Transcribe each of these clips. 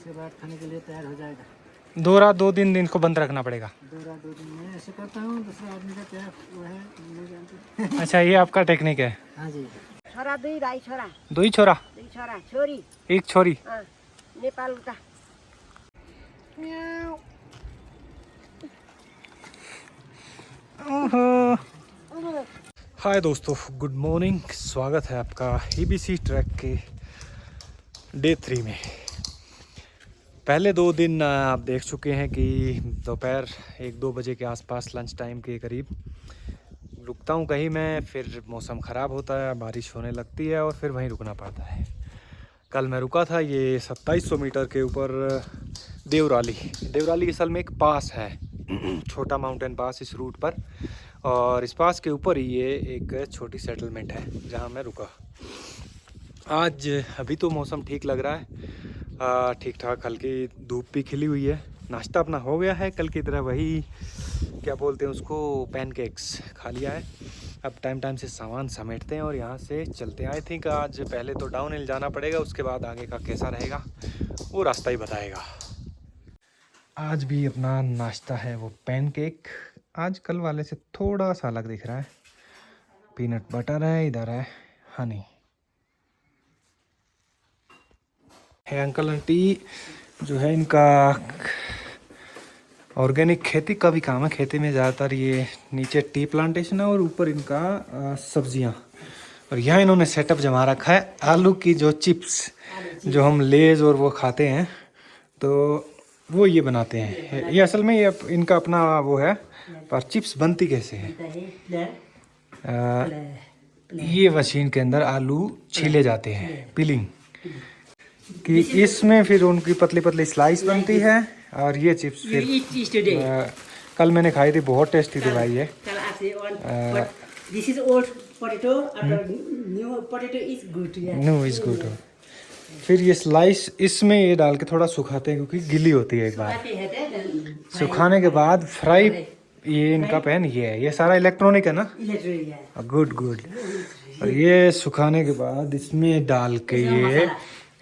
इसके बाद खाने के लिए तैयार हो जाएगा। 2 दिन इनको बंद रखना पड़ेगा। 2 दिन मैं ऐसे करता हूँ, दूसरा आदमी का क्या वो है नहीं जानते। अच्छा, ये आपका टेक्निक है। हाँ जी। छोरा दुई भाइ छोरा 2 ही छोरा, 2 छोरा छोरी 1 छोरी। नेपाल उता। हाय दोस्तों, गुड मॉर्निंग। स्वागत है आपका EBC ट्रैक के डे 3 में। पहले 2 दिन आप देख चुके हैं कि दोपहर 1-2 बजे के आसपास लंच टाइम के करीब रुकता हूँ कहीं मैं, फिर मौसम ख़राब होता है, बारिश होने लगती है और फिर वहीं रुकना पड़ता है। कल मैं रुका था ये 2700 मीटर के ऊपर देवराली असल में एक पास है छोटा माउंटेन पास इस रूट पर, और इस पास के ऊपर ही ये एक छोटी सेटलमेंट है जहाँ मैं रुका। आज अभी तो मौसम ठीक लग रहा है, ठीक ठाक हल्की धूप भी खिली हुई है। नाश्ता अपना हो गया है, कल की तरह वही क्या बोलते हैं उसको, पैनकेक्स खा लिया है। अब टाइम से सामान समेटते हैं और यहाँ से चलते हैं। आई थिंक आज पहले तो डाउन हिल जाना पड़ेगा, उसके बाद आगे का कैसा रहेगा वो रास्ता ही बताएगा। आज भी अपना नाश्ता है वो पैनकेक। आज कल वाले से थोड़ा सा अलग दिख रहा है। पीनट बटर है, इधर है हनी है। अंकल आंटी जो है इनका ऑर्गेनिक खेती का भी काम है। खेती में ज़्यादातर ये नीचे टी प्लांटेशन है और ऊपर इनका सब्जियां। और यहाँ इन्होंने सेटअप जमा रखा है आलू की जो चिप्स, जो हम लेज और वो खाते हैं, तो वो ये बनाते हैं। ये असल में ये इनका अपना वो है, पर चिप्स बनती कैसे है, ये मशीन के अंदर आलू छीले जाते हैं, पीलिंग कि इसमें फिर उनकी पतली पतली स्लाइस बनती है और ये चिप्स फिर कल मैंने खाई थी, बहुत टेस्टी थी भाई ये। No is good. फिर ये स्लाइस इसमें ये डाल के थोड़ा सुखाते हैं क्योंकि गीली होती है। एक बार सुखाने के बाद फ्राई, ये इनका पैन ये है, ये सारा इलेक्ट्रॉनिक है ना। Good good. और ये सुखाने के बाद इसमें डाल के ये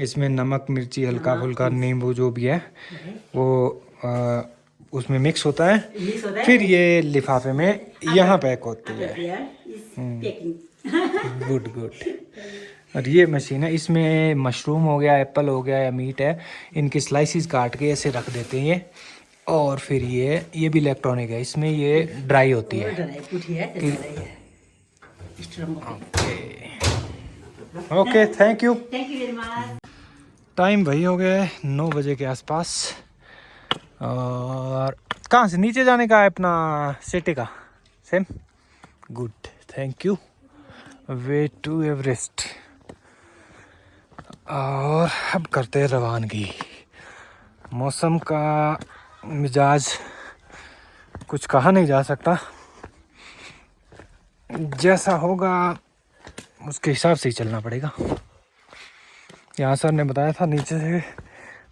इसमें नमक मिर्ची हल्का फुल्का नींबू जो भी है वो उसमें मिक्स होता है। फिर ये लिफाफे में यहाँ पैक होती है। Good good. और ये मशीन है, इसमें मशरूम हो गया, एप्पल हो गया या मीट है, इनकी स्लाइसिस काट के ऐसे रख देते हैं ये। और फिर ये भी इलेक्ट्रॉनिक है, इसमें ये ड्राई होती है। Okay thank you. टाइम वही हो गया है 9 बजे के आसपास। और कहाँ से नीचे जाने का है अपना सिटी का same. Good thank you. Way to Everest. और अब करते हैं रवानगी। मौसम का मिजाज कुछ कहा नहीं जा सकता, जैसा होगा उसके हिसाब से ही चलना पड़ेगा। यहाँ सर ने बताया था नीचे से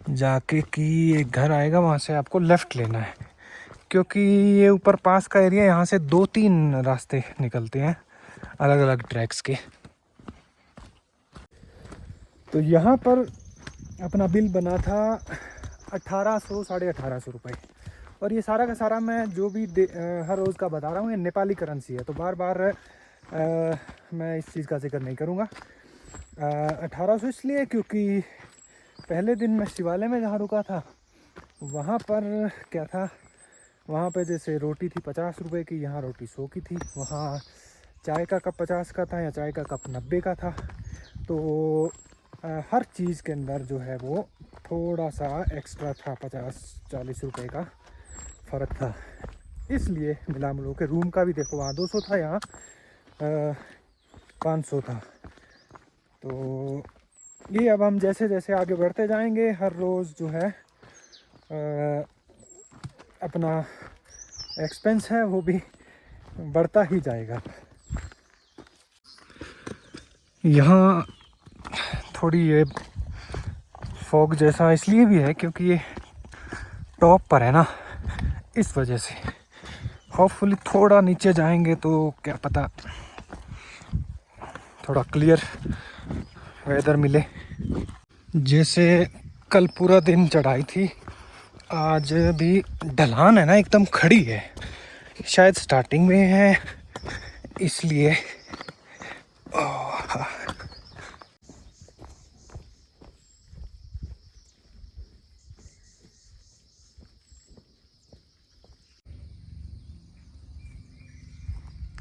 जाके कि एक घर आएगा, वहाँ से आपको लेफ़्ट लेना है, क्योंकि ये ऊपर पास का एरिया, यहाँ से 2-3 रास्ते निकलते हैं अलग अलग ट्रैक्स के। तो यहाँ पर अपना बिल बना था 1800 साढ़े 1800 रुपये। और ये सारा का सारा मैं जो भी हर रोज़ का बता रहा हूँ, ये नेपाली करेंसी है, तो बार बार मैं इस चीज़ का जिक्र नहीं करूँगा। 1800 इसलिए क्योंकि पहले दिन मैं शिवालय में जहाँ रुका था वहाँ पर क्या था, वहाँ पे जैसे रोटी थी 50 रुपये की, यहाँ रोटी 100 की थी। वहाँ चाय का कप 50 का था या चाय का कप 90 का था। तो हर चीज़ के अंदर जो है वो थोड़ा सा एक्स्ट्रा था, 50-40 रुपये का फ़र्क था। इसलिए मिला मिलो के रूम का भी देखो, वहाँ 200 था, यहाँ 500 था। तो ये अब हम जैसे जैसे आगे बढ़ते जाएंगे, हर रोज़ जो है अपना एक्सपेंस है वो भी बढ़ता ही जाएगा। यहाँ थोड़ी ये फॉग जैसा इसलिए भी है क्योंकि ये टॉप पर है ना, इस वजह से। होपफुली थोड़ा नीचे जाएंगे तो क्या पता थोड़ा क्लियर वेदर मिले। जैसे कल पूरा दिन चढ़ाई थी, आज भी ढलान है ना एकदम खड़ी है, शायद स्टार्टिंग में है इसलिए।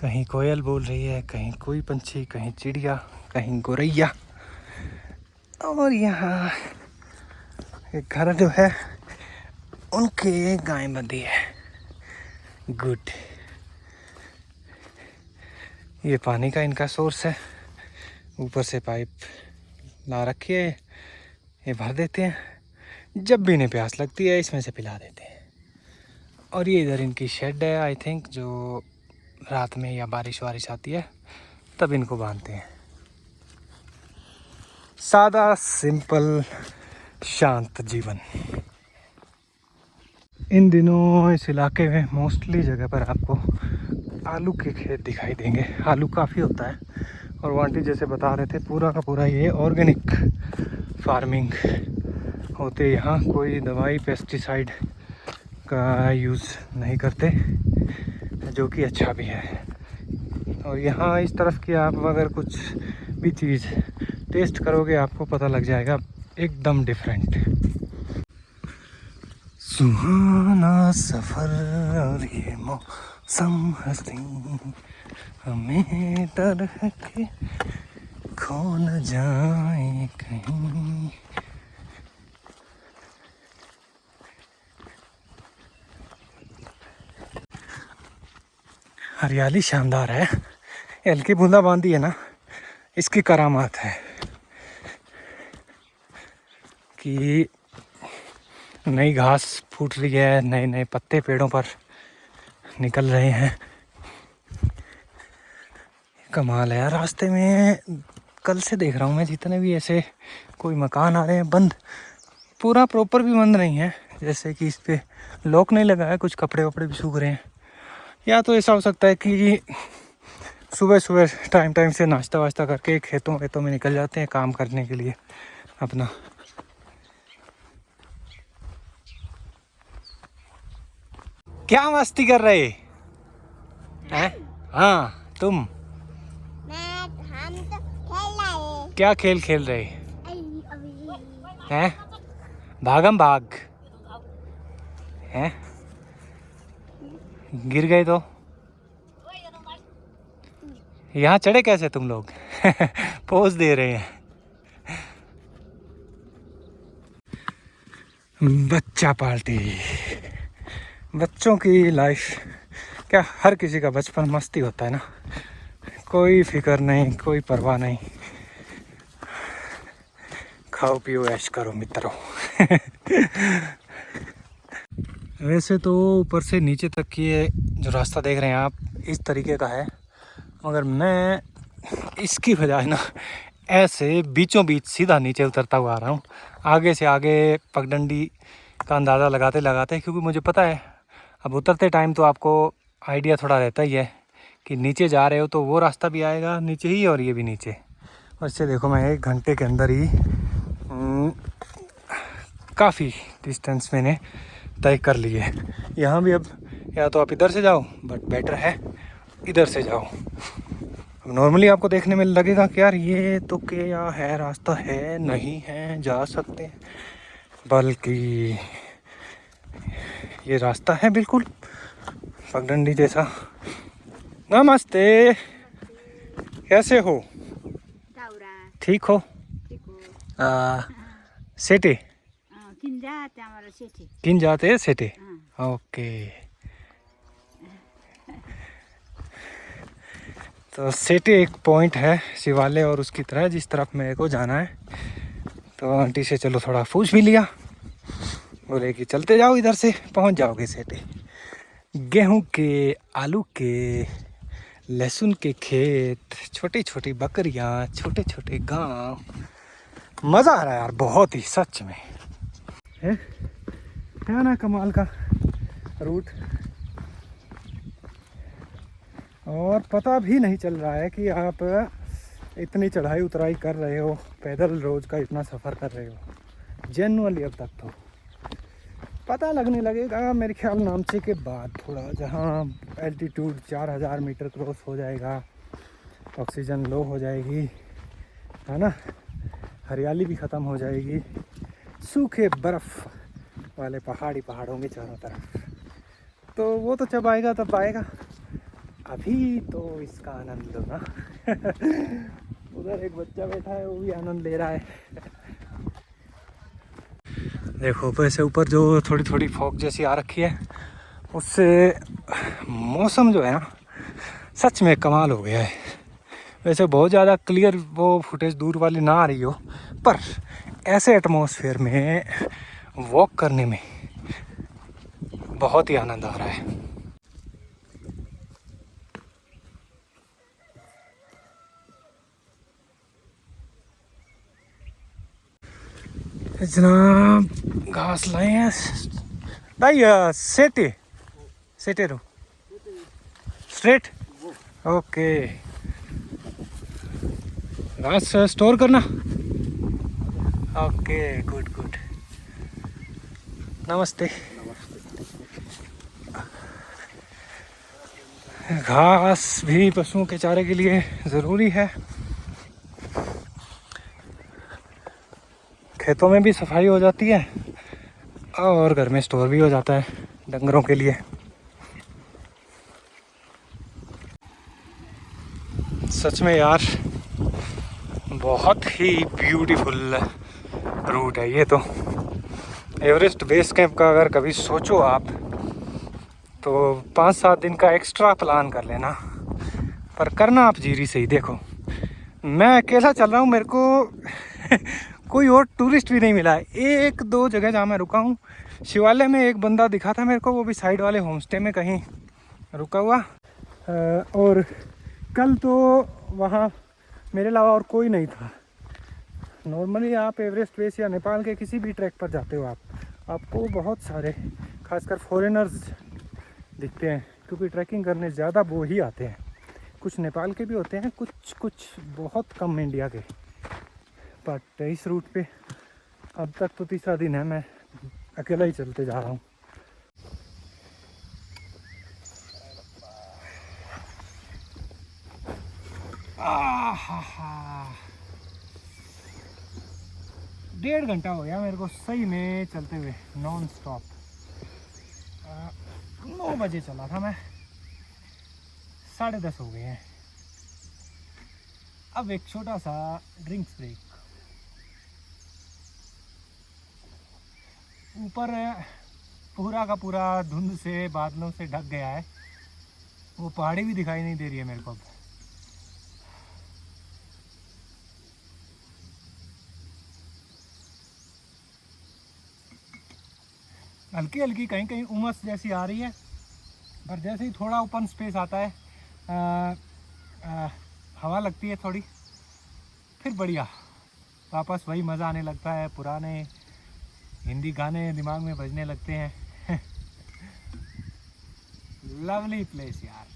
कहीं कोयल बोल रही है, कहीं कोई पंछी, कहीं चिड़िया, कहीं गोरैया। और यहाँ एक घर जो है उनके गाय बंधी है। गुड। ये पानी का इनका सोर्स है, ऊपर से पाइप ला रखी है, ये भर देते हैं, जब भी इन्हें प्यास लगती है इसमें से पिला देते हैं। और ये इधर इनकी शेड है आई थिंक, जो रात में या बारिश वारिश आती है तब इनको बांधते हैं। सादा सिंपल शांत जीवन। इन दिनों इस इलाके में मोस्टली जगह पर आपको आलू के खेत दिखाई देंगे। आलू काफ़ी होता है और वो आंटी जैसे बता रहे थे पूरा का पूरा ये ऑर्गेनिक फार्मिंग होते, यहाँ कोई दवाई पेस्टिसाइड का यूज़ नहीं करते, जो कि अच्छा भी है। और यहाँ इस तरफ की आप अगर कुछ भी चीज़ टेस्ट करोगे आपको पता लग जाएगा एकदम डिफरेंट। सुहाना सफ़र और ये मौसम हसी, हमें डर है कि खो न जाए कहीं। हरियाली शानदार है, हल्की बूंदाबांदी है ना, इसकी करामात है कि नई घास फूट रही है, नए नए पत्ते पेड़ों पर निकल रहे हैं। कमाल है। रास्ते में कल से देख रहा हूँ मैं, जितने भी ऐसे कोई मकान आ रहे हैं बंद, पूरा प्रॉपर भी बंद नहीं है, जैसे कि इस पे लॉक नहीं लगा है, कुछ कपड़े वपड़े भी सूख रहे हैं। या तो ऐसा हो सकता है कि सुबह सुबह टाइम से नाश्ता वाश्ता करके खेतों में निकल जाते हैं काम करने के लिए अपना। क्या मस्ती कर रहे हैं? हाँ तुम हम तो खेल रहे क्या खेल रहे हैं? भागम भाग हैं? गिर गए तो यहाँ चढ़े कैसे तुम लोग? पोज दे रहे हैं। बच्चा पार्टी। बच्चों की लाइफ क्या, हर किसी का बचपन मस्ती होता है ना, कोई फिक्र नहीं, कोई परवाह नहीं, खाओ पियो ऐश करो मित्रों। वैसे तो ऊपर से नीचे तक की ये जो रास्ता देख रहे हैं आप, इस तरीके का है, मगर मैं इसकी बजाय ना ऐसे बीचों बीच सीधा नीचे उतरता हुआ आ रहा हूँ, आगे से आगे पगडंडी का अंदाज़ा लगाते लगाते, क्योंकि मुझे पता है अब उतरते टाइम तो आपको आइडिया थोड़ा रहता ही है कि नीचे जा रहे हो तो वो रास्ता भी आएगा नीचे ही और ये भी नीचे। और इससे देखो मैं 1 घंटे के अंदर ही काफ़ी डिस्टेंस मैंने तय कर लिए। यहाँ भी अब या तो आप इधर से जाओ, बट बेटर है इधर से जाओ। अब नॉर्मली आपको देखने में लगेगा कि यार ये तो क्या है, रास्ता है नहीं है, जा सकते हैं, बल्कि ये रास्ता है बिल्कुल पगडंडी जैसा। नमस्ते, कैसे हो? ठीक हो? सेटे किन जाते हैं सेटे? ओके, तो सेटे एक पॉइंट है शिवालय और उसकी तरह जिस तरफ मेरे को जाना है। तो आंटी से चलो थोड़ा पूछ भी लिया, बोले कि चलते जाओ इधर से पहुंच जाओगे सेटे। गेहूं के, आलू के, लहसुन के खेत, छोटी छोटी बकरियां, छोटे छोटे गांव, मज़ा आ रहा है यार बहुत ही, सच में है ना कमाल का रूट। और पता भी नहीं चल रहा है कि आप इतनी चढ़ाई उतराई कर रहे हो, पैदल रोज़ का इतना सफ़र कर रहे हो, जेन्युइनली अब तक तो पता लगने लगेगा मेरे ख्याल नामचे के बाद, थोड़ा जहाँ एल्टीट्यूड 4000 मीटर क्रॉस हो जाएगा, ऑक्सीजन लो हो जाएगी, है ना, हरियाली भी ख़त्म हो जाएगी, सूखे बर्फ़ वाले पहाड़ होंगे चारों तरफ, तो वो तो जब आएगा तब आएगा। अभी तो इसका आनंद लो ना। उधर एक बच्चा बैठा है, वो भी आनंद ले रहा है। देखो ऊपर से ऊपर जो थोड़ी थोड़ी फॉग जैसी आ रखी है, उससे मौसम जो है ना सच में कमाल हो गया है। वैसे बहुत ज़्यादा क्लियर वो फुटेज दूर वाली ना आ रही हो, पर ऐसे एटमॉस्फेयर में वॉक करने में बहुत ही आनंद आ रहा है। जनाब घास लाए हैं भाई, सेटे दो स्ट्रेट, ओके। घास स्टोर करना, ओके, गुड गुड। नमस्ते। घास भी पशुओं के चारे के लिए ज़रूरी है। खेतों में भी सफाई हो जाती है और घर में स्टोर भी हो जाता है डंगरों के लिए। सच में यार बहुत ही ब्यूटीफुल रूट है ये तो। एवरेस्ट बेस कैंप का अगर कभी सोचो आप तो 5-7 दिन का एक्स्ट्रा प्लान कर लेना, पर करना आप जीरी से ही। देखो मैं अकेला चल रहा हूँ, मेरे को कोई और टूरिस्ट भी नहीं मिला है। 1-2 जगह जहाँ मैं रुका हूँ, शिवालय में एक बंदा दिखा था मेरे को, वो भी साइड वाले होमस्टे में कहीं रुका हुआ, और कल तो वहाँ मेरे अलावा और कोई नहीं था। नॉर्मली आप एवरेस्ट बेस या नेपाल के किसी भी ट्रैक पर जाते हो आपको बहुत सारे खासकर फॉरेनर्स दिखते हैं, क्योंकि ट्रैकिंग करने ज़्यादा वो ही आते हैं। कुछ नेपाल के भी होते हैं, कुछ बहुत कम इंडिया के। बट इस रूट पे अब तक तो तीसरा दिन है, मैं अकेला ही चलते जा रहा हूँ। डेढ़ घंटा हो गया मेरे को सही में चलते हुए नॉन स्टॉप। 9 बजे चला था मैं, 10:30 हो गए हैं। अब एक छोटा सा ड्रिंक्स ब्रेक। ऊपर पूरा का पूरा धुंध से बादलों से ढक गया है, वो पहाड़ी भी दिखाई नहीं दे रही है मेरे को अब। हल्की हल्की कहीं कहीं उमस जैसी आ रही है, पर जैसे ही थोड़ा ओपन स्पेस आता है, हवा लगती है थोड़ी, फिर बढ़िया वापस वही मज़ा आने लगता है। पुराने हिंदी गाने दिमाग में बजने लगते हैं। लवली प्लेस यार।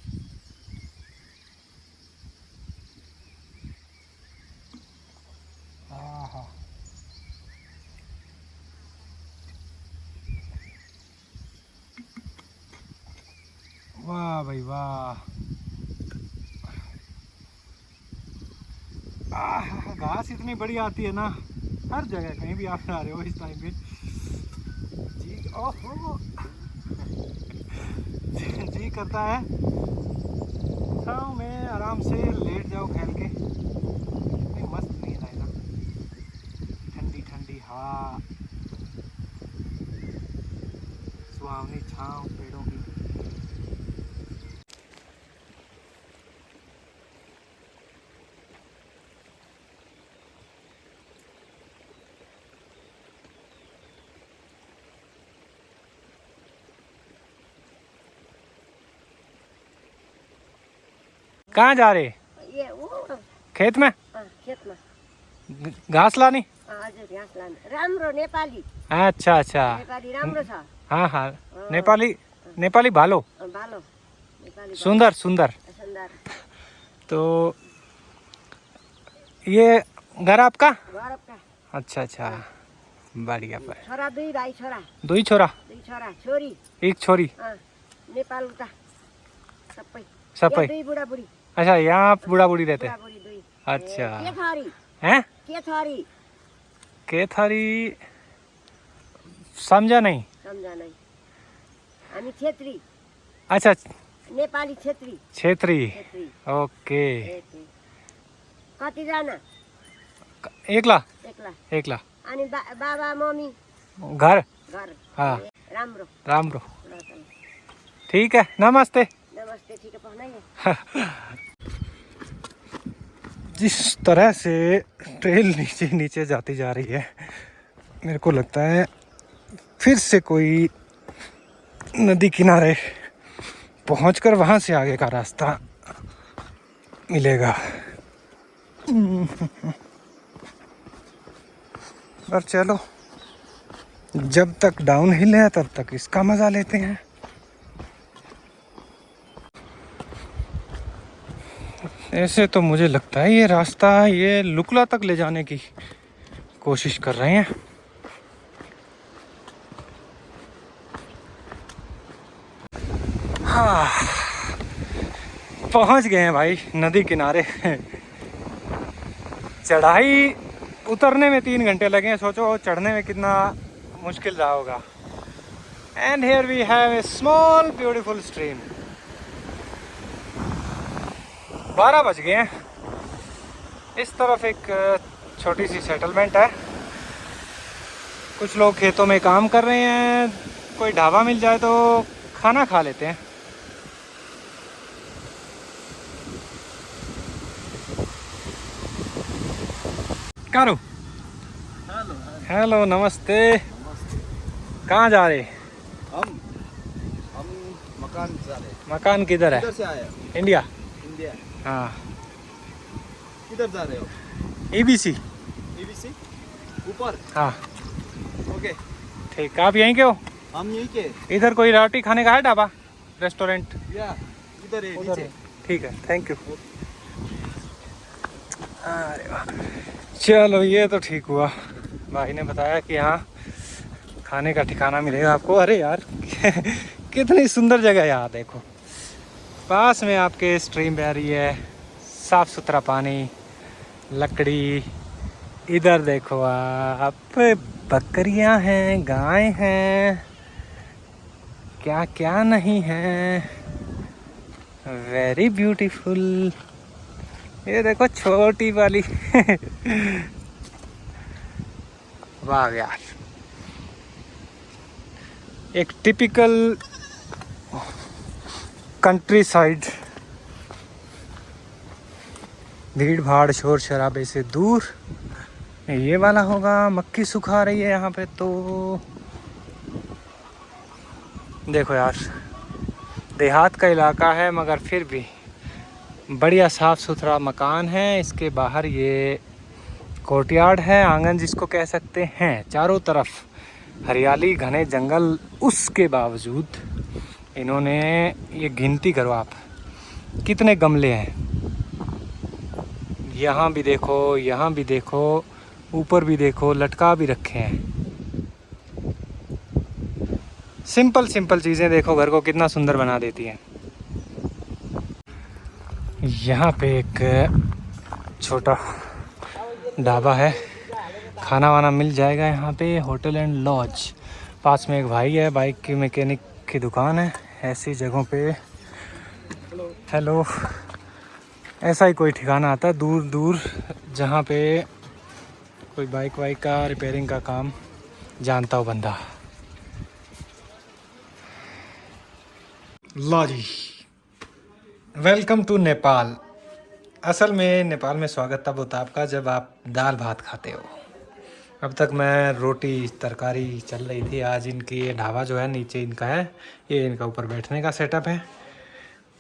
आहा, वाह भाई वाह। घास इतनी बड़ी आती है ना हर जगह, कहीं भी आप आ रहे हो इस टाइम पे। जी ओहो जी करता है छाँव में आराम से लेट जाओ फैल के। इतनी मस्त नींद आएगा, ठंडी ठंडी हवा, सुहावनी छाँव पेड़ों की। कहाँ जा रहे? ये वो खेत में? खेत में घास लानी? हजुर घास लाने। राम्रो नेपाली। अच्छा अच्छा, नेपाली राम्रो छ। हाँ हाँ, नेपाली भालो, भालो नेपाली सुंदर सुंदर। सुंदर। तो ये घर आपका? घर आपका? अच्छा अच्छा, बढ़िया पर छोरा दुई भाइ छोरा दुई छोरा दुई छोरा छोरी एक छोरी नेपाल उता सबै सबै दुई बुढाबुढी अच्छा यहाँ बुढ़ा-बुढ़ी रहते हैं बुढाबुढी दुई अच्छा के छोरी हैं के छोरी के थरी समझा नहीं सम्झा नै हामी छेत्री अच्छा नेपाली छेत्री क्षेत्री छेत्री ओके छेत्री कतिजना एकला एक्ला एकला अनि बाबा मम्मी घर घर हाँ राम्रो राम्रो ल त ठीक है नमस्ते नमस्ते ठीक है पहुँचाइए जिस तरह से ट्रेल नीचे नीचे जाती जा रही है मेरे को लगता है फिर से कोई नदी किनारे पहुंचकर वहां से आगे का रास्ता मिलेगा। पर चलो जब तक डाउन हिल है तब तक इसका मजा लेते हैं। ऐसे तो मुझे लगता है ये रास्ता ये लुकला तक ले जाने की कोशिश कर रहे हैं। हाँ पहुंच गए हैं भाई नदी किनारे। चढ़ाई उतरने में 3 घंटे लगे हैं, सोचो चढ़ने में कितना मुश्किल रहा होगा। And here we have a small beautiful stream. 12 बज गए हैं। इस तरफ एक छोटी सी सेटलमेंट है, कुछ लोग खेतों में काम कर रहे हैं, कोई ढाबा मिल जाए तो खाना खा लेते हैं। कारो हेलो हेलो नमस्ते। कहाँ जा रहे? हम मकान जा रहे मकान किधर है? किधर से आए? इंडिया। इंडिया। हाँ किधर जा रहे हो? EBC। EBC ऊपर। हाँ ओके ठीक, आप यहीं के हो? हम यहीं के। इधर कोई रोटी खाने का है ढाबा रेस्टोरेंट? या इधर है उधर नीचे। है। ठीक है थैंक यू। अरे वाह चलो ये तो ठीक हुआ, भाई ने बताया कि यहाँ खाने का ठिकाना मिलेगा आपको। अरे यार कितनी सुंदर जगह है यहाँ, देखो पास में आपके स्ट्रीम बह रही है, साफ सुथरा पानी, लकड़ी, इधर देखो आप बकरियां हैं, गाय हैं, क्या क्या नहीं है। Very beautiful. ये देखो छोटी वाली वाह यार, एक टिपिकल कंट्री साइड, भीड़ भाड़ शोर शराबे से दूर। ये वाला होगा, मक्की सुखा रही है यहाँ पे। तो देखो यार देहात का इलाका है मगर फिर भी बढ़िया साफ़ सुथरा मकान है। इसके बाहर ये कोर्टयार्ड है, आंगन जिसको कह सकते हैं। चारों तरफ हरियाली, घने जंगल, उसके बावजूद इन्होंने ये गिनती करो आप कितने गमले हैं। यहाँ भी देखो, यहाँ भी देखो, ऊपर भी देखो, लटका भी रखे हैं। सिंपल सिंपल चीज़ें देखो घर को कितना सुंदर बना देती हैं। यहाँ पे एक छोटा ढाबा है, खाना वाना मिल जाएगा यहाँ पे। होटल एंड लॉज, पास में एक भाई है, बाइक की मैकेनिक की दुकान है। ऐसी जगहों पे हेलो ऐसा ही कोई ठिकाना आता है दूर दूर जहाँ पे कोई बाइक वाइक का रिपेयरिंग का काम जानता हो बंदा। लो जी, वेलकम टू नेपाल। असल में नेपाल में स्वागत तब होता आपका जब आप दाल भात खाते हो। अब तक मैं रोटी तरकारी चल रही थी। आज इनकी ये ढाबा जो है नीचे इनका है, ये इनका ऊपर बैठने का सेटअप है।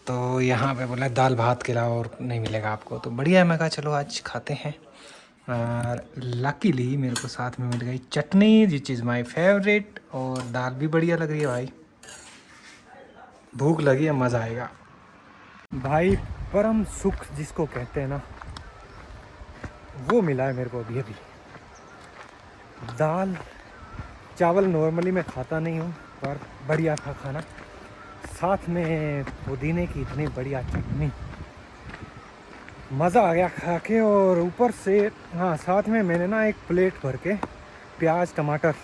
तो यहाँ पे बोला दाल भात के अलावा और नहीं मिलेगा आपको। तो बढ़िया है, मैं कहा चलो आज खाते हैं। और लकीली मेरे को साथ में मिल गई चटनी, विच इज़ माय फेवरेट, और दाल भी बढ़िया लग रही है भाई। भूख लगी है, मज़ा आएगा भाई। परम सुख जिसको कहते हैं ना, वो मिला है मेरे को अभी अभी। दाल चावल नॉर्मली मैं खाता नहीं हूँ, पर बढ़िया था खाना, साथ में पुदीने की इतनी बढ़िया चटनी, मज़ा आ गया खा के। और ऊपर से हाँ, साथ में मैंने ना एक प्लेट भर के प्याज टमाटर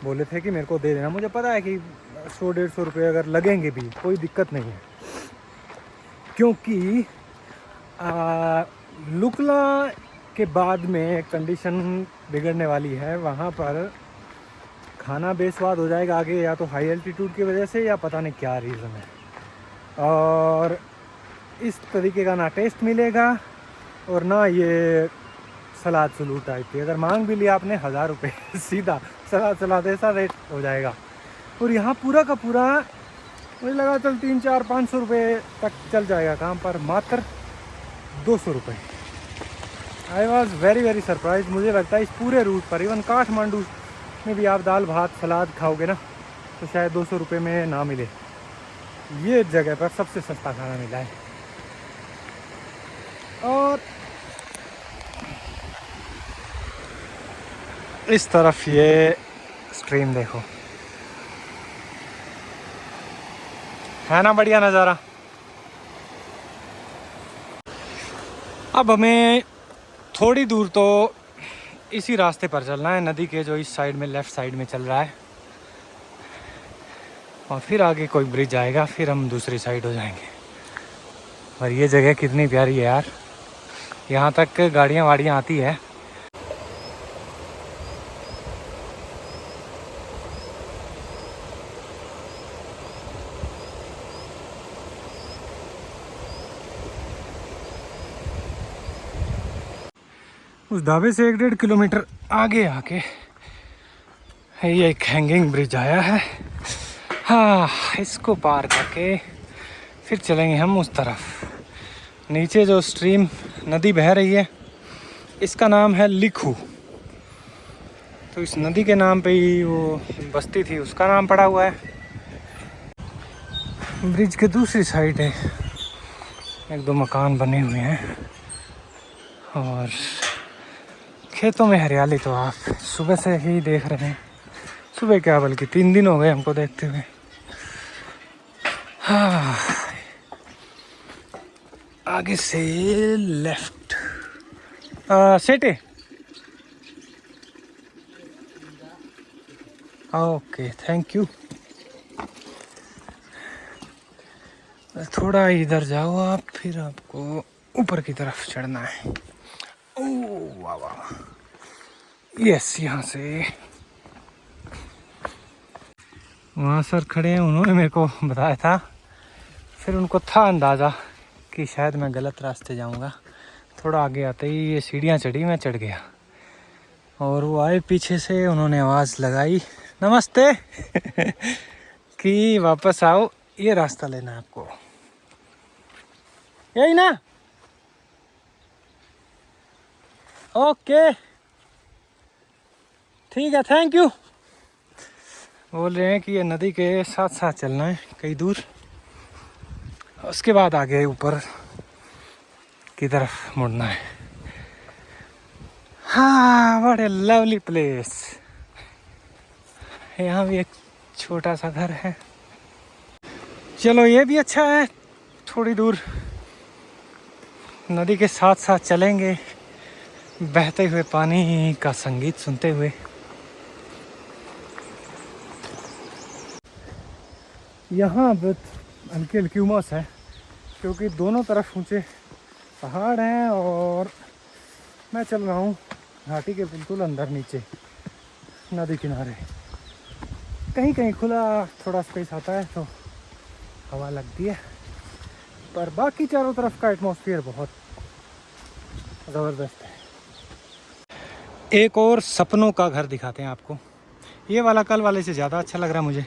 बोले थे कि मेरे को दे देना। मुझे पता है कि 100-150 रुपये अगर लगेंगे भी कोई दिक्कत नहीं है, क्योंकि लुकला के बाद में कंडीशन बिगड़ने वाली है। वहाँ पर खाना बेस्वाद हो जाएगा आगे, या तो हाई एल्टीट्यूड की वजह से, या पता नहीं क्या रीज़न है। और इस तरीके का ना टेस्ट मिलेगा और ना ये सलाद सलूद टाइप की। अगर मांग भी लिया आपने 1000 रुपये सीधा सलाद ऐसा रेट हो जाएगा। और यहाँ पूरा का पूरा मुझे लगा चल 300-400-500 रुपये तक चल जाएगा काम, पर मात्र 200 रुपये। I was very surprise. मुझे लगता है इस पूरे रूट पर, इवन काठमांडू में भी आप दाल भात सलाद खाओगे ना तो शायद 200 रुपये में ना मिले। ये जगह पर सबसे सस्ता खाना मिला है। और इस तरफ ये स्ट्रीम देखो, है ना बढ़िया नज़ारा। अब हमें थोड़ी दूर तो इसी रास्ते पर चलना है, नदी के जो इस साइड में लेफ़्ट साइड में चल रहा है, और फिर आगे कोई ब्रिज आएगा, फिर हम दूसरी साइड हो जाएंगे। और ये जगह कितनी प्यारी है यार, यहाँ तक गाड़ियाँ वाड़ियाँ आती है। उस ढाबे से 1-1.5 किलोमीटर आगे आके ये एक हैंगिंग ब्रिज आया है। हाँ, इसको पार करके फिर चलेंगे हम उस तरफ। नीचे जो स्ट्रीम नदी बह रही है इसका नाम है लिखू, तो इस नदी के नाम पे ही वो बस्ती थी उसका नाम पड़ा हुआ है। ब्रिज के दूसरी साइड है 1-2 मकान बने हुए हैं, और खेतों में हरियाली तो आप सुबह से ही देख रहे हैं। सुबह क्या, बल्कि 3 दिन हो गए हमको देखते हुए। हाँ, आगे से left setae. Okay, thank you. थोड़ा इधर जाओ आप, फिर आपको ऊपर की तरफ चढ़ना है। ओह वाह वाह, यस, यहाँ से वहाँ सर खड़े हैं, उन्होंने मेरे को बताया था, फिर उनको था अंदाज़ा कि शायद मैं गलत रास्ते जाऊँगा। थोड़ा आगे आते ही ये सीढ़ियाँ चढ़ी, मैं चढ़ गया, और वो आए पीछे से, उन्होंने आवाज़ लगाई नमस्ते कि वापस आओ, ये रास्ता लेना है आपको, यही ना। ओके ठीक है, थैंक यू। बोल रहे हैं कि ये नदी के साथ साथ चलना है कई दूर, उसके बाद आगे ऊपर की तरफ मुड़ना है। हाँ, व्हाट ए लवली प्लेस। यहाँ भी एक छोटा सा घर है। चलो ये भी अच्छा है, थोड़ी दूर नदी के साथ साथ चलेंगे, बहते हुए पानी का संगीत सुनते हुए। यहाँ बहुत हल्की हल्की उमस है, क्योंकि दोनों तरफ ऊंचे पहाड़ हैं, और मैं चल रहा हूँ घाटी के बिल्कुल अंदर नीचे नदी किनारे। कहीं कहीं खुला थोड़ा स्पेस आता है तो हवा लगती है, पर बाकी चारों तरफ का एटमॉस्फेयर बहुत ज़बरदस्त है। एक और सपनों का घर दिखाते हैं आपको। ये वाला कल वाले से ज़्यादा अच्छा लग रहा है मुझे।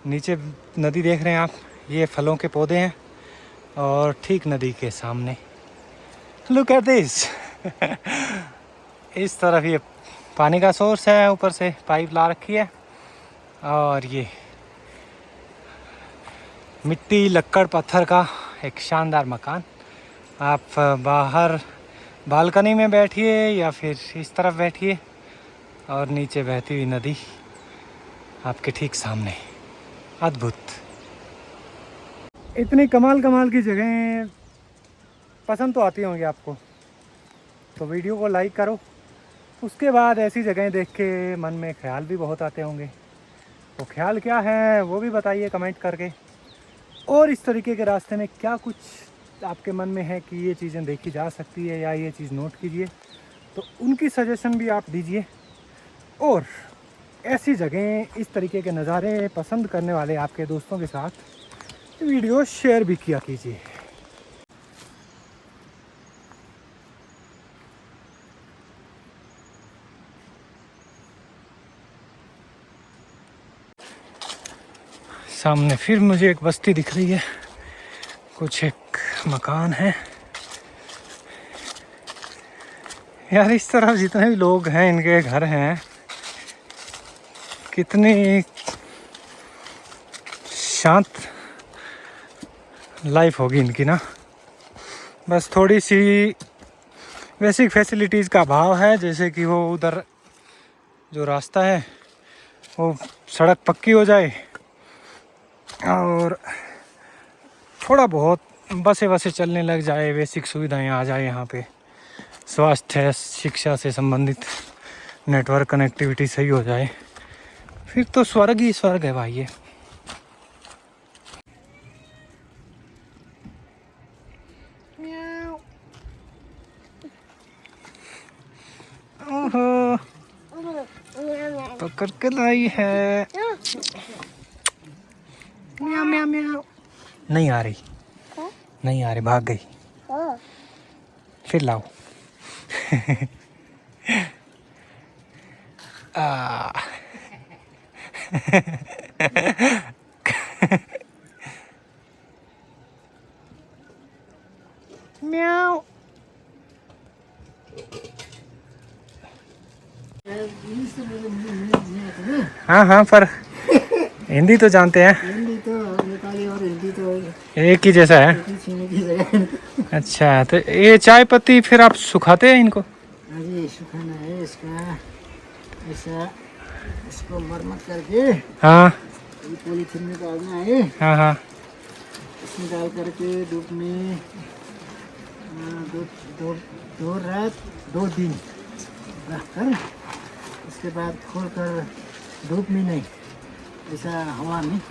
नीचे नदी देख रहे हैं आप, ये फलों के पौधे हैं, और ठीक नदी के सामने लुक एट दिस इस तरफ ये पानी का सोर्स है, ऊपर से पाइप ला रखी है, और ये मिट्टी लक्कड़ पत्थर का एक शानदार मकान। आप बाहर बालकनी में बैठिए या फिर इस तरफ बैठिए, और नीचे बहती हुई नदी आपके ठीक सामने। अद्भुत। इतनी कमाल कमाल की जगहें पसंद तो आती होंगी आपको, तो वीडियो को लाइक करो। उसके बाद ऐसी जगहें देख के मन में ख्याल भी बहुत आते होंगे, वो ख्याल क्या है वो भी बताइए कमेंट करके। और इस तरीके के रास्ते में क्या कुछ आपके मन में है कि ये चीज़ें देखी जा सकती है या ये चीज़ नोट कीजिए, तो उनकी सजेशन भी आप दीजिए। और ऐसी जगहें, इस तरीके के नज़ारे पसंद करने वाले आपके दोस्तों के साथ वीडियो शेयर भी किया कीजिए। सामने फिर मुझे एक बस्ती दिख रही है, कुछ एक मकान है। यार इस तरफ जितने भी लोग हैं, इनके घर हैं, कितनी शांत लाइफ होगी इनकी ना। बस थोड़ी सी बेसिक फैसिलिटीज़ का अभाव है, जैसे कि वो उधर जो रास्ता है वो सड़क पक्की हो जाए और थोड़ा बहुत बसें वसें चलने लग जाए, बेसिक सुविधाएं आ जाए यहाँ पे, स्वास्थ्य शिक्षा से संबंधित नेटवर्क कनेक्टिविटी सही हो जाए, फिर तो स्वर्ग ही स्वर्ग है भाई ये। ओहो, पकड़ के लाई है। म्याऊ म्याऊ म्याऊ। नहीं आ रही, नहीं आ रही, भाग गई। फिर लाओ। आ म्याऊ। हाँ हाँ, पर हिंदी तो जानते हैं। हिंदी तो नेपाली और हिंदी तो एक ही जैसा है। एक ही छीने की जगह। अच्छा, तो ये चाय पत्ती फिर आप सुखाते हैं इनको? हाँ जी, सुखाना है इसका, ऐसा इसको मरम्मत करके हाँ ये पॉलीथीन में डालना है। हाँ हाँ। इसमें डाल करके धूप में दो रात 2 दिन रखकर उसके बाद खोल कर धूप में नहीं, ऐसा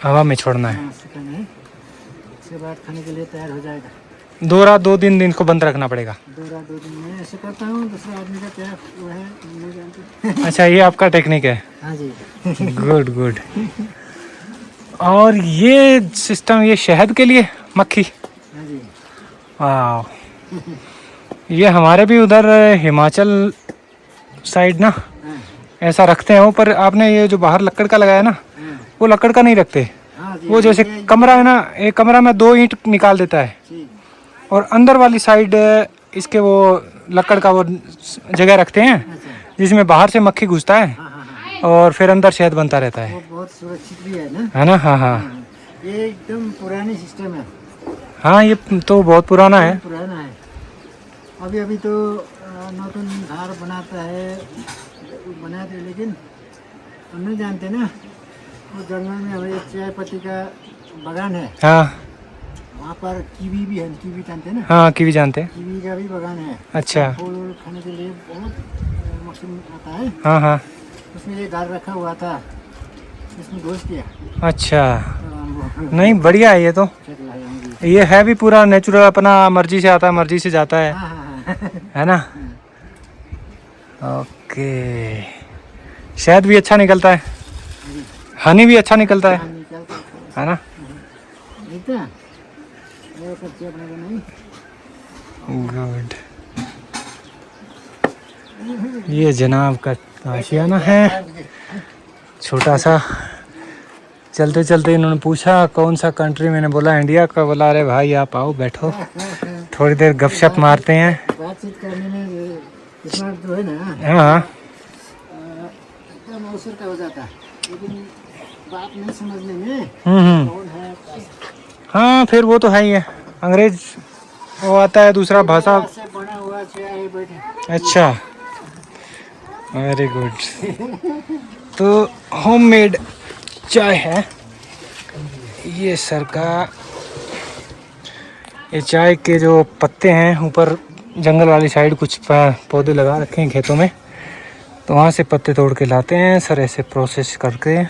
हवा में छोड़ना है। सुखाना है। उसके बाद खाने के लिए तैयार हो जाएगा। 2 रात 2 दिन को बंद रखना पड़ेगा। 2 रात 2 दिन में ऐसे करता हूँ, दूसरा आदमी का क्या वो है नहीं जानते। अच्छा, ये आपका टेक्निक है। हाँ जी। Good good. और ये सिस्टम, ये शहद के लिए मक्खी। हाँ जी। वाह, ये हमारे भी उधर हिमाचल साइड ना हाँ ऐसा रखते हैं। ऊपर आपने ये जो बाहर लकड़ का लगाया ना, हाँ वो लकड़ का नहीं रखते। हाँ जी। वो जैसे कमरा है ना, एक कमरा में 2 ईंट निकाल देता है ठीक। और अंदर वाली साइड इसके वो लकड़ का वो जगह रखते हैं अच्छा। जिसमें बाहर से मक्खी घुसता है हाँ हाँ हाँ, और फिर अंदर शहद बनता रहता है। वो बहुत सुरक्षित भी है ना। है ना? हाँ हाँ हाँ, ये एकदम पुरानी सिस्टम है। हाँ, ये तो बहुत पुराना है। पुराना है। अभी अभी तो नूतन घर बनाता है, बनाते, लेकिन हम नहीं जानते ना, वो जंगल में हमारे चाय पत्ती का बागान है। हाँ वहाँ पर कीवी भी है, कीवी जानते हैं ना। हाँ, कीवी जानते हैं। कीवी का भी बागान है। अच्छा। फूल वूल खाने के लिए बहुत मौसम आता है। हाँ हाँ। उसमें ये घर रखा हुआ था, इसमें घुस गया। अच्छा, तो हम नहीं बढ़िया है ये तो। चेक लाए होंगे। ये है भी पूरा नेचुरल, अपना मर्जी से आता है, मर्जी से जाता है। हाँ हाँ हाँ। है ना? ओके। शहद भी अच्छा निकलता है, हनी भी अच्छा निकलता है। है ना? गुड। ये जनाब का आशियाना है, छोटा सा। चलते चलते इन्होंने पूछा कौन सा कंट्री, मैंने बोला इंडिया का। बोला अरे भाई आप आओ बैठो, थोड़ी देर गपशप मारते हैं। बातचीत करने में स्मार्ट जो है ना, हाँ एकदम अवसर का हो जाता है, लेकिन बात नहीं समझने में कौन है। हाँ, फिर वो तो है ही है, अंग्रेज वो आता है, दूसरा भाषा। से बना हुआ चेयर है, बैठे। अच्छा, वेरी गुड। तो होममेड चाय है ये सर का। ये चाय के जो पत्ते हैं ऊपर जंगल वाली साइड कुछ पौधे लगा रखे हैं खेतों में, तो वहाँ से पत्ते तोड़ के लाते हैं सर, ऐसे प्रोसेस करके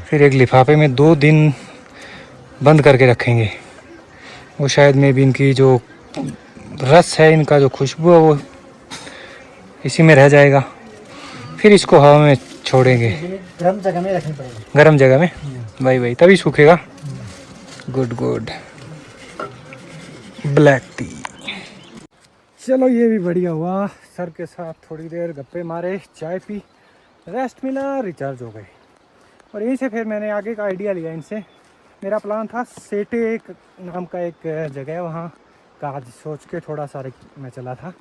फिर एक लिफाफे में 2 दिन बंद करके रखेंगे। वो शायद में भी इनकी जो रस है, इनका जो खुशबू है वो इसी में रह जाएगा। फिर इसको हवा में छोड़ेंगे, गर्म जगह में रखनी पड़ेगी। गर्म जगह में, वही तभी सूखेगा। Good good. Black tea. चलो ये भी बढ़िया हुआ, सर के साथ थोड़ी देर गप्पे मारे, चाय पी, रेस्ट मिला, रिचार्ज हो गए। और यहीं से फिर मैंने आगे का आइडिया लिया इनसे। मेरा प्लान था सेटे नाम का एक जगह है, वहाँ का आज सोच के थोड़ा सा मैं चला था।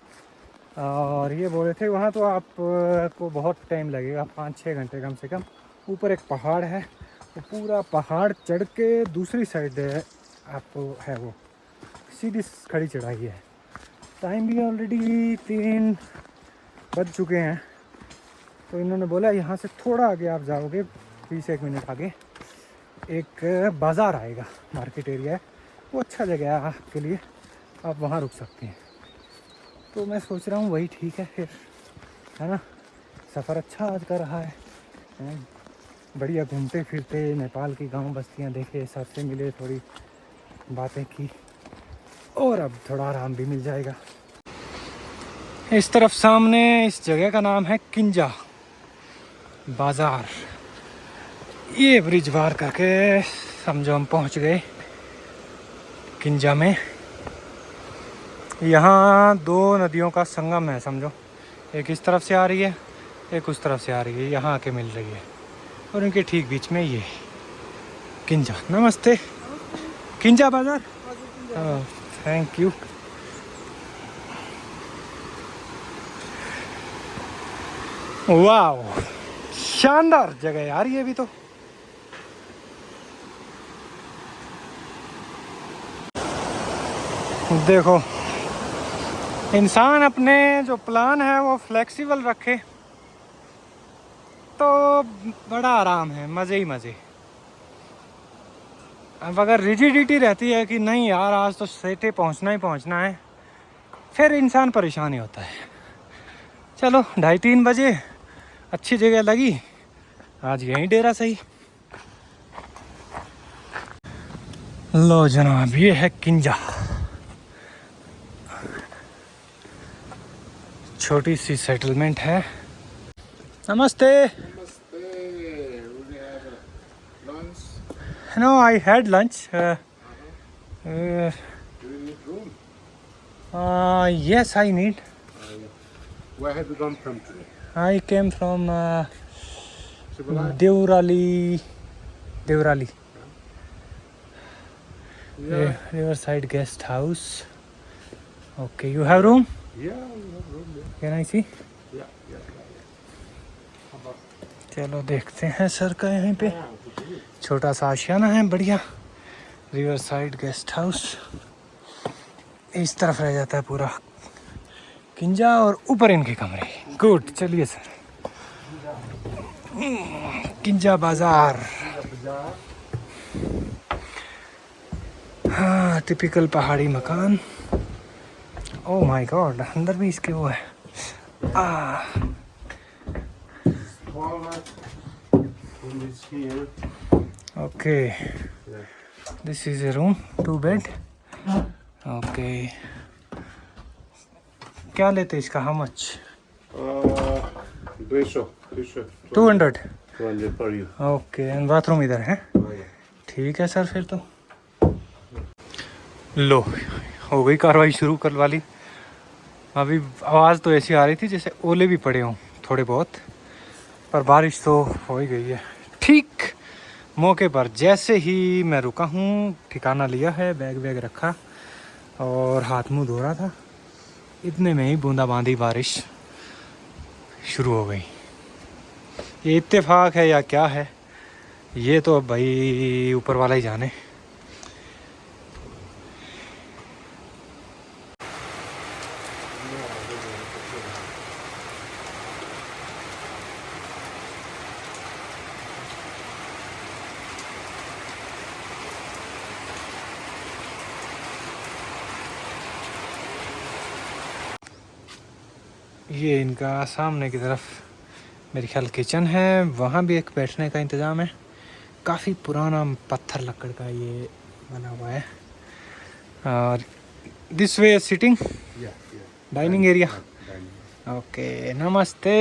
और ये बोल रहे थे वहाँ तो आपको बहुत टाइम लगेगा, 5-6 घंटे कम से कम। ऊपर एक पहाड़ है, तो पूरा पहाड़ चढ़ के दूसरी साइड आपको है वो सीधी खड़ी चढ़ाई है। टाइम भी ऑलरेडी 3 बज चुके हैं, तो इन्होंने बोला यहाँ से थोड़ा आगे आप जाओगे, 20-1 मिनट आगे एक बाज़ार आएगा, मार्केट एरिया है, वो अच्छा जगह है आपके लिए, आप वहाँ रुक सकते हैं। तो मैं सोच रहा हूँ वही ठीक है फिर, है ना। सफ़र अच्छा आज का रहा है, बढ़िया घूमते फिरते नेपाल की गांव बस्तियाँ देखे, सबसे मिले, थोड़ी बातें की, और अब थोड़ा आराम भी मिल जाएगा। इस तरफ सामने इस जगह का नाम है किंजा बाज़ार। ये ब्रिज पार करके समझो हम पहुंच गए किंजा में। यहाँ 2 नदियों का संगम है समझो, एक इस तरफ से आ रही है, एक उस तरफ से आ रही है, यहाँ आके मिल रही है, और इनके ठीक बीच में ये किंजा। नमस्ते। किंजा बाज़ार, थैंक यू। वाह, शानदार जगह यार ये भी। तो देखो, इंसान अपने जो प्लान है वो फ्लेक्सिबल रखे तो बड़ा आराम है, मज़े ही मज़े। अब अगर रिजिडिटी रहती है कि नहीं यार आज तो सेटे पहुंचना ही पहुंचना है, फिर इंसान परेशान ही होता है। चलो 2:30-3 बजे अच्छी जगह लगी, आज यहीं डेरा सही। लो जनाब, ये है किंजा, छोटी सी सेटलमेंट है। नमस्ते। No, I had lunch. Yes, I need. Where have you gone from today? I came from Devrali. Yeah. Riverside Guest House. Okay, you have room? Yeah, we have room there. Can I see? Yeah. चलो देखते हैं sir का यहीं पे छोटा सा आशियाना है, बढ़िया। रिवरसाइड गेस्ट हाउस इस तरफ रह जाता है पूरा किंजा, और ऊपर इनके कमरे। गुड, चलिए सर। किंजा बाजार, हाँ, टिपिकल पहाड़ी मकान। ओह माय गॉड, अंदर भी इसके वो है। Room is here. Okay, this is a room, 2 bed. Okay, क्या लेते इसका, how much? 200. 200. 200 per you. Okay, and bathroom इधर है। ठीक है सर, फिर तो लो हो गई कार्रवाई शुरू कर वाली। अभी आवाज़ तो ऐसी आ रही थी जैसे ओले भी पड़े हों थोड़े बहुत, पर बारिश तो हो ही गई है। ठीक मौके पर जैसे ही मैं रुका हूँ, ठिकाना लिया है, बैग वैग रखा और हाथ मुंह धो रहा था, इतने में ही बूंदाबांदी बारिश शुरू हो गई। ये इत्तेफाक है या क्या है, ये तो अब भाई ऊपर वाला ही जाने। ये इनका सामने की तरफ मेरे ख्याल किचन है, वहाँ भी एक बैठने का इंतज़ाम है। काफ़ी पुराना पत्थर लकड़ का ये बना हुआ है। और this way sitting Yeah, yeah. Dining area. Dining. Okay नमस्ते।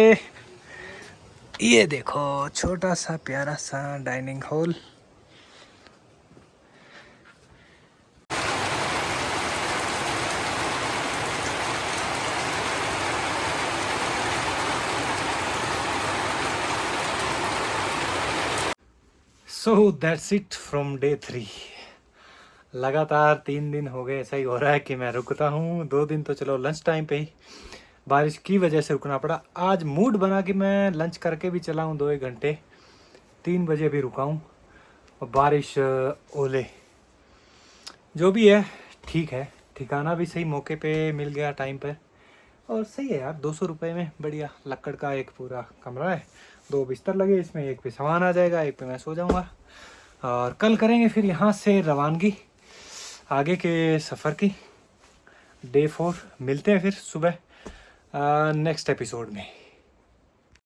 ये देखो छोटा सा प्यारा सा dining hall. So that's it from day 3। लगातार 3 दिन हो गए ऐसा ही हो रहा है कि मैं रुकता हूँ। 2 दिन तो चलो लंच टाइम पे ही बारिश की वजह से रुकना पड़ा। आज मूड बना कि मैं लंच करके भी चला हूँ 2-1 घंटे, 3 बजे भी रुका हूँ। और बारिश ओले जो भी है ठीक है, ठिकाना भी सही मौके पे मिल गया टाइम पर। और सही है यार, 200 रुपये में बढ़िया लकड़ का एक पूरा कमरा है। 2 बिस्तर लगे इसमें, एक पे सामान आ जाएगा, एक पे मैं सो जाऊँगा। और कल करेंगे फिर यहाँ से रवानगी आगे के सफ़र की। डे 4 मिलते हैं फिर सुबह नेक्स्ट एपिसोड में।